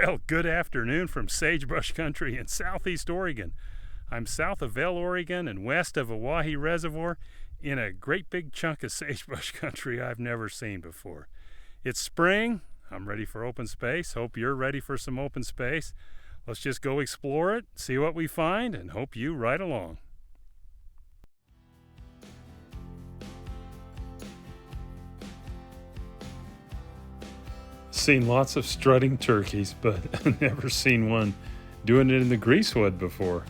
Well, good afternoon from sagebrush country in southeast Oregon. I'm south of Vale Oregon and west of Owyhee Reservoir in a great big chunk of sagebrush country I've never seen before. It's spring. I'm ready for open space. Hope you're ready for some open space. Let's just go explore it, see what we find, and hope you ride along. Seen lots of strutting turkeys, but never seen one doing it in the greasewood before.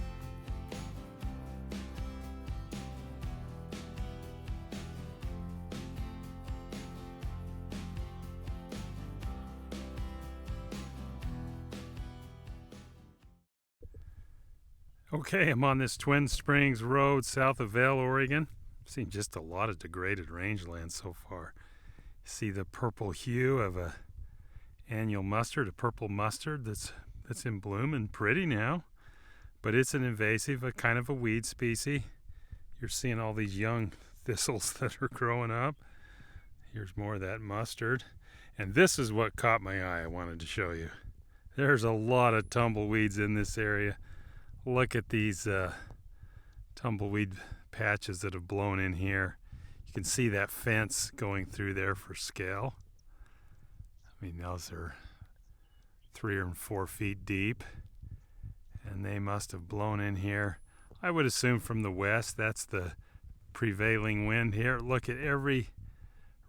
Okay, I'm on this Twin Springs Road south of Vale, Oregon. I've seen just a lot of degraded rangeland so far. See the purple hue of a annual mustard, a purple mustard that's in bloom and pretty now, but it's an invasive, a kind of a weed species. You're seeing all these young thistles that are growing up. Here's more of that mustard, and this is what caught my eye. I wanted to show you. There's a lot of tumbleweeds in this area. Look at these tumbleweed patches that have blown in here. You can see that fence going through there for scale. I mean, those are 3 or 4 feet deep, and they must have blown in here. I would assume from the west. That's the prevailing wind here. Look at every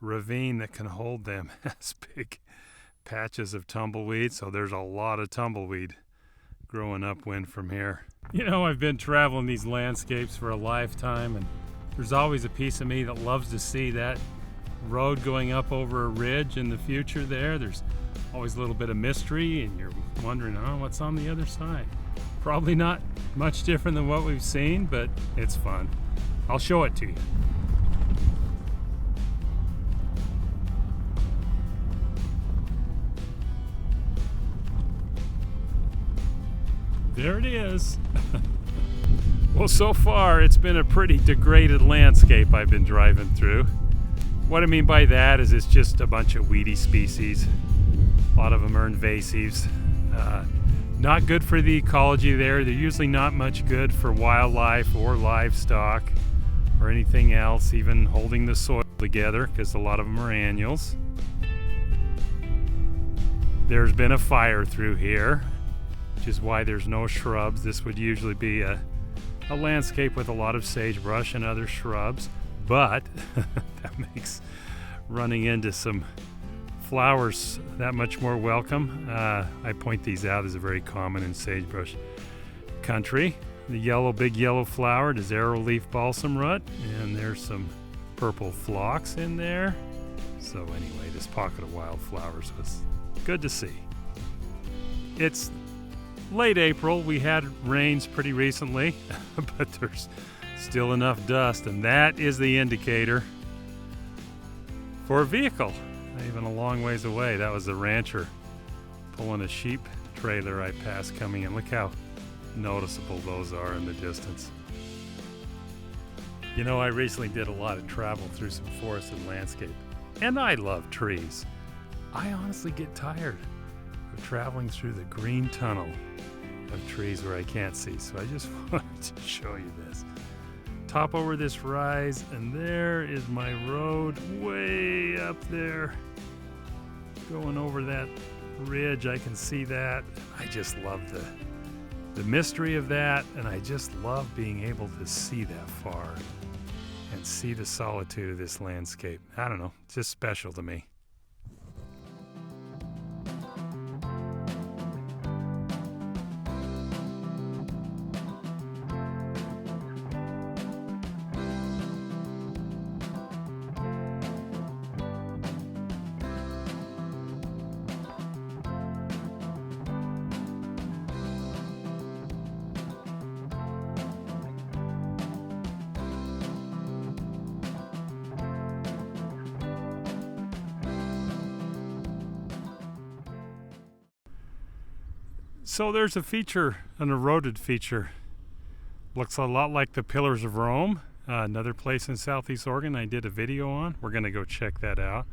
ravine that can hold them has big patches of tumbleweed, so there's a lot of tumbleweed growing upwind from here. You know, I've been traveling these landscapes for a lifetime, and there's always a piece of me that loves to see that road going up over a ridge in the future there. There's always a little bit of mystery, and you're wondering, oh, what's on the other side? Probably not much different than what we've seen, but it's fun. I'll show it to you. There it is. Well, so far it's been a pretty degraded landscape I've been driving through. What I mean by that is it's just a bunch of weedy species. A lot of them are invasives. Not good for the ecology there. They're usually not much good for wildlife or livestock or anything else, even holding the soil together, because a lot of them are annuals. There's been a fire through here, which is why there's no shrubs. This would usually be a landscape with a lot of sagebrush and other shrubs, but that makes running into some flowers that much more welcome. I point these out as a very common in sagebrush country. The big yellow flowered is arrowleaf balsamroot, and there's some purple phlox in there. So anyway, this pocket of wildflowers was good to see. It's late April. We had rains pretty recently, but there's still enough dust, and that is the indicator for a vehicle. Not even a long ways away. That was a rancher pulling a sheep trailer I passed coming in. Look how noticeable those are in the distance. You know, I recently did a lot of travel through some forested landscape, and I love trees. I honestly get tired of traveling through the green tunnel of trees where I can't see, so I just wanted to show you this. Top over this rise, and there is my road way up there going over that ridge. I can see that. I just love the mystery of that, and I just love being able to see that far and see the solitude of this landscape. I don't know, it's just special to me. So there's a feature, an eroded feature. Looks a lot like the Pillars of Rome, another place in southeast Oregon I did a video on. We're going to go check that out.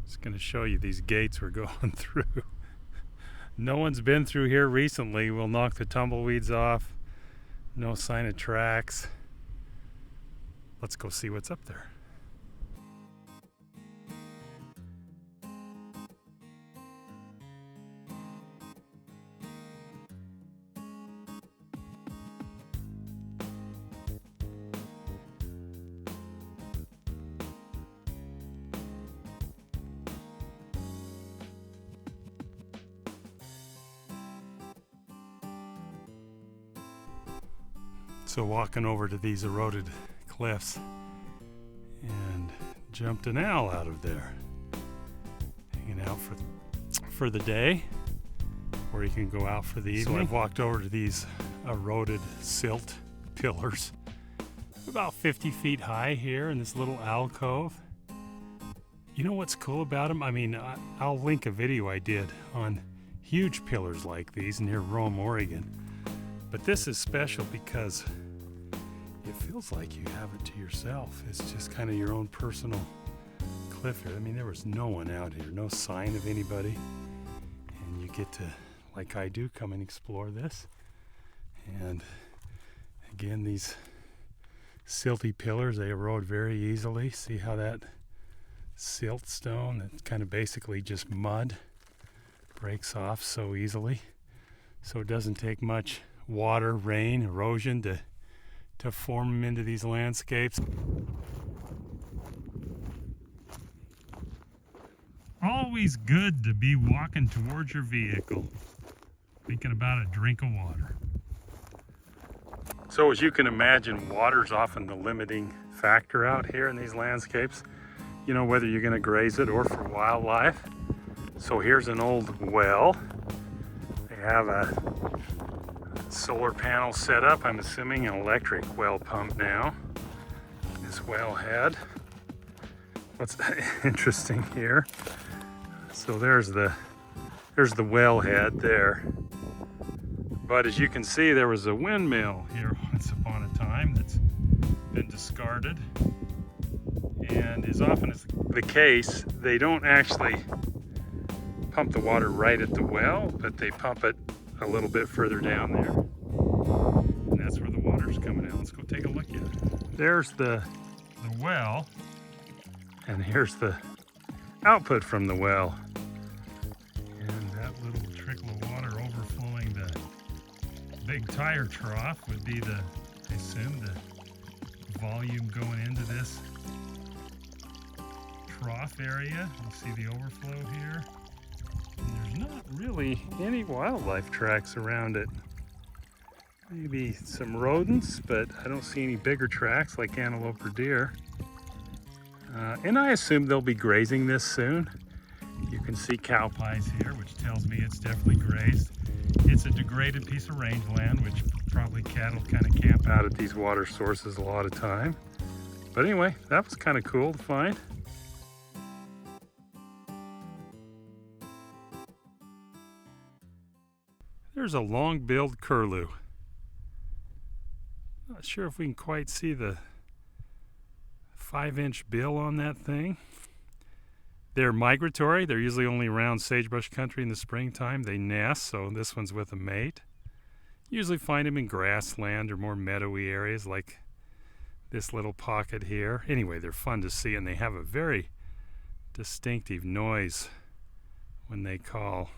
Just going to show you these gates we're going through. No one's been through here recently. We'll knock the tumbleweeds off. No sign of tracks. Let's go see what's up there. So walking over to these eroded cliffs and jumped an owl out of there, hanging out for the day, or you can go out for the evening. So I've walked over to these eroded silt pillars, about 50 feet high here in this little alcove. You know what's cool about them? I mean, I'll link a video I did on huge pillars like these near Rome, Oregon. But this is special because it feels like you have it to yourself. It's just kind of your own personal cliff here. I mean, there was no one out here, no sign of anybody. And you get to, like I do, come and explore this. And again, these silty pillars, they erode very easily. See how that silt stone, that's kind of basically just mud, breaks off so easily. So it doesn't take much water, rain, erosion to form them into these landscapes. Always good to be walking towards your vehicle, thinking about a drink of water. So as you can imagine, water's often the limiting factor out here in these landscapes. You know, whether you're going to graze it or for wildlife. So here's an old well. They have a solar panel set up, I'm assuming an electric well pump now. This wellhead. What's interesting here? So there's the wellhead there. But as you can see, there was a windmill here once upon a time that's been discarded. And as often as the case, they don't actually pump the water right at the well, but they pump it a little bit further down there. And that's where the water's coming out. Let's go take a look at it. There's the well, and here's the output from the well. And that little trickle of water overflowing the big tire trough would be the, I assume, the volume going into this trough area. You see the overflow here. And there's not really any wildlife tracks around it. Maybe some rodents, but I don't see any bigger tracks like antelope or deer. And I assume they'll be grazing this soon. You can see cow pies here, which tells me it's definitely grazed. It's a degraded piece of rangeland, which probably cattle kind of camp out at these water sources a lot of time. But anyway, that was kind of cool to find. There's a long-billed curlew. Not sure if we can quite see the 5-inch bill on that thing. They're migratory. They're usually only around sagebrush country in the springtime. They nest, so this one's with a mate. Usually find them in grassland or more meadowy areas like this little pocket here. Anyway, they're fun to see, and they have a very distinctive noise when they call.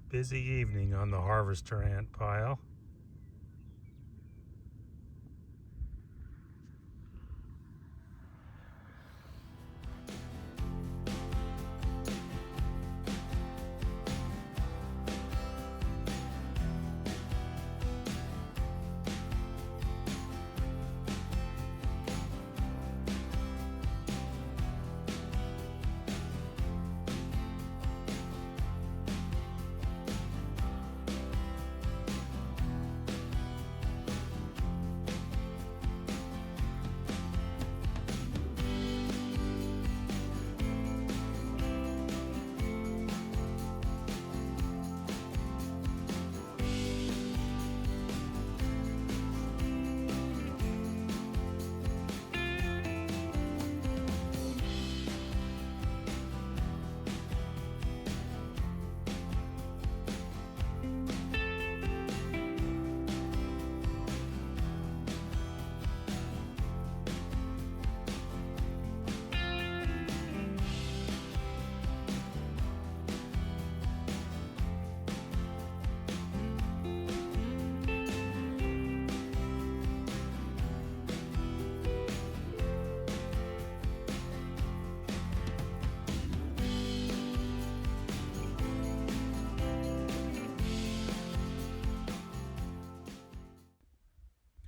Busy evening on the harvester ant pile.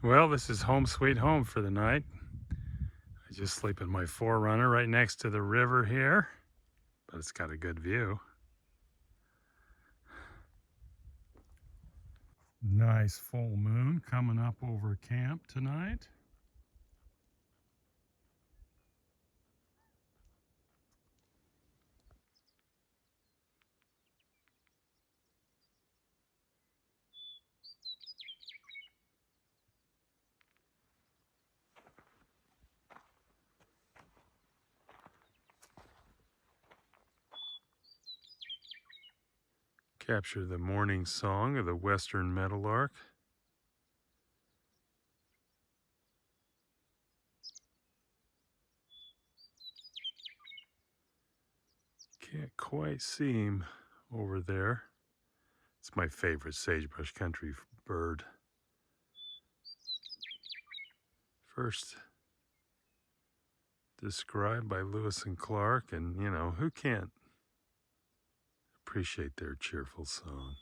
Well, this is home sweet home for the night. I just sleep in my 4Runner right next to the river here, but it's got a good view. Nice full moon coming up over camp tonight. Capture the morning song of the western meadowlark. Can't quite see him over there. It's my favorite sagebrush country bird. First described by Lewis and Clark, and you know, who can't appreciate their cheerful song?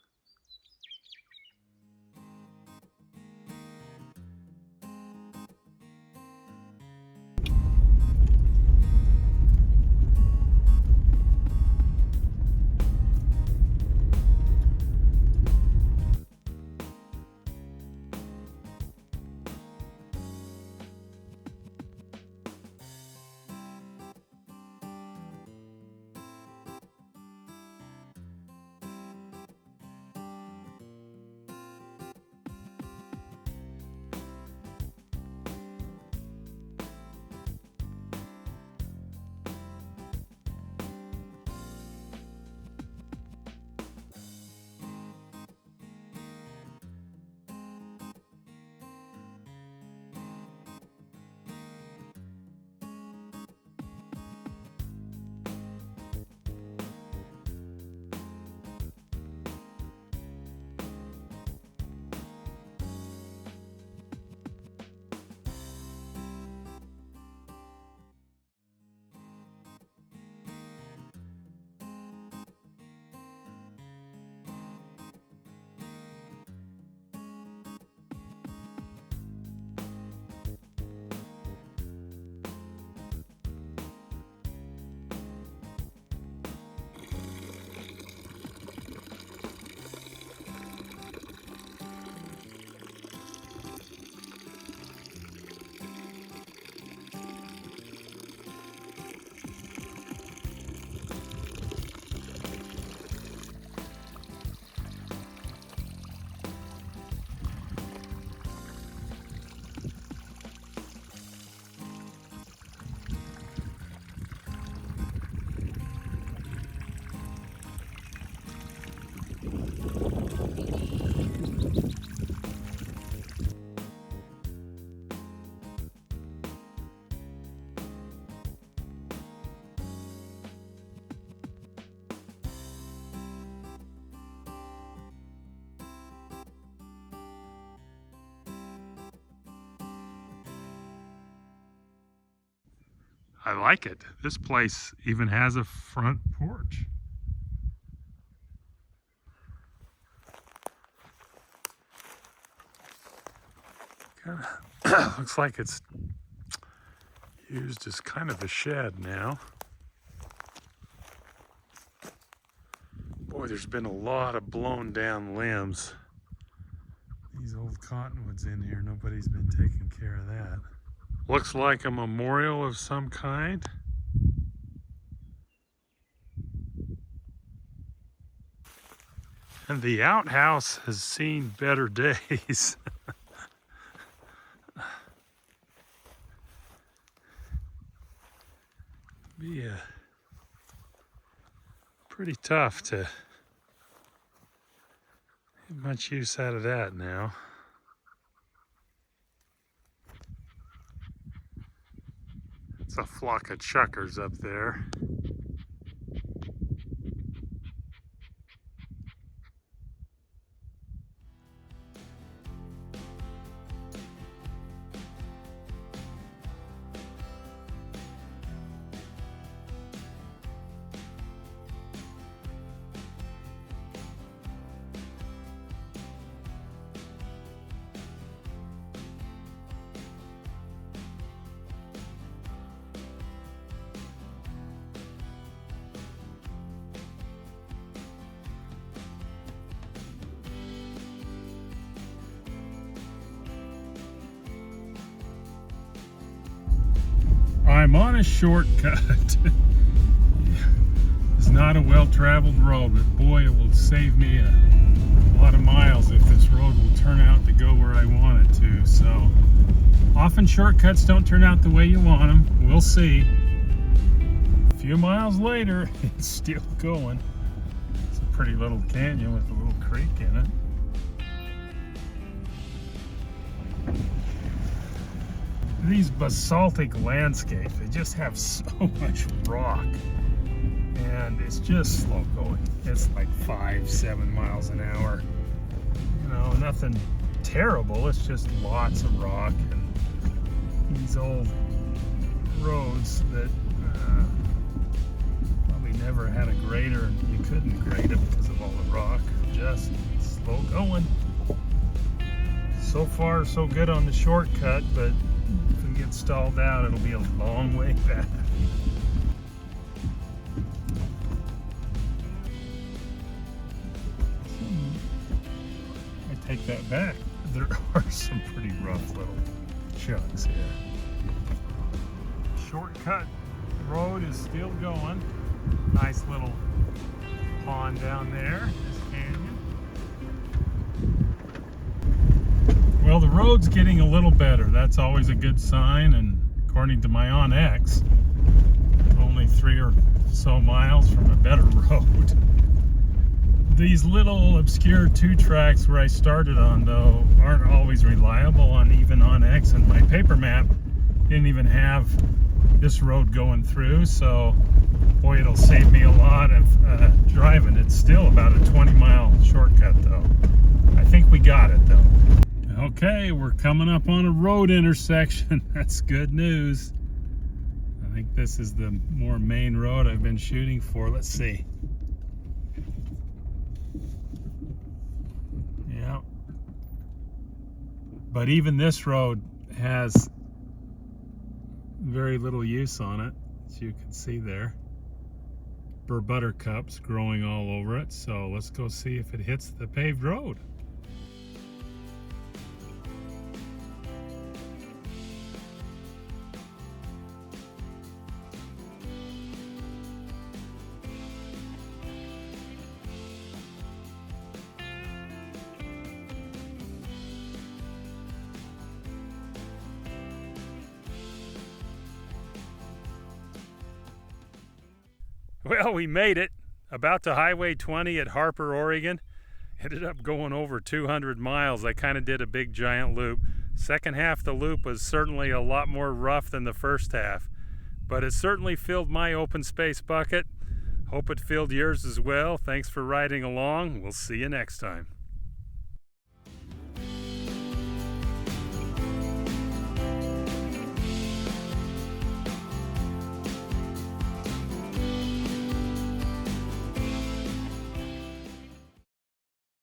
I like it. This place even has a front porch. Looks like it's used as kind of a shed now. Boy, there's been a lot of blown down limbs. These old cottonwoods in here, nobody's been taking care of that. Looks like a memorial of some kind. And the outhouse has seen better days. Be pretty tough to get much use out of that now. It's a flock of chukars up there. I'm on a shortcut. It's not a well-traveled road, but boy, it will save me a lot of miles if this road will turn out to go where I want it to. So often shortcuts don't turn out the way you want them. We'll see. A few miles later, it's still going. It's a pretty little canyon with a little creek in it. These basaltic landscapes, they just have so much rock, and it's just slow going. It's like 5-7 miles an hour. You know, nothing terrible. It's just lots of rock and these old roads that probably never had a grader, and you couldn't grade it because of all the rock. Just slow going. So far, so good on the shortcut, but if we get stalled out, it'll be a long way back. I take that back. There are some pretty rough little chunks here. Shortcut road is still going. Nice little pond down there, this canyon. Well, the road's getting a little better. That's always a good sign, and according to my OnX, only 3 or so miles from a better road. These little obscure 2-tracks where I started on, though, aren't always reliable on even OnX, and my paper map didn't even have this road going through, so boy, it'll save me a lot of driving. It's still about a 20-mile shortcut, though. I think we got it, though. Okay, we're coming up on a road intersection. That's good news. I think this is the more main road I've been shooting for. Let's see. Yeah. But even this road has very little use on it, as you can see there. Buttercups growing all over it. So let's go see if it hits the paved road. Well, we made it. About to Highway 20 at Harper, Oregon. Ended up going over 200 miles. I kind of did a big giant loop. Second half of the loop was certainly a lot more rough than the first half, but it certainly filled my open space bucket. Hope it filled yours as well. Thanks for riding along. We'll see you next time.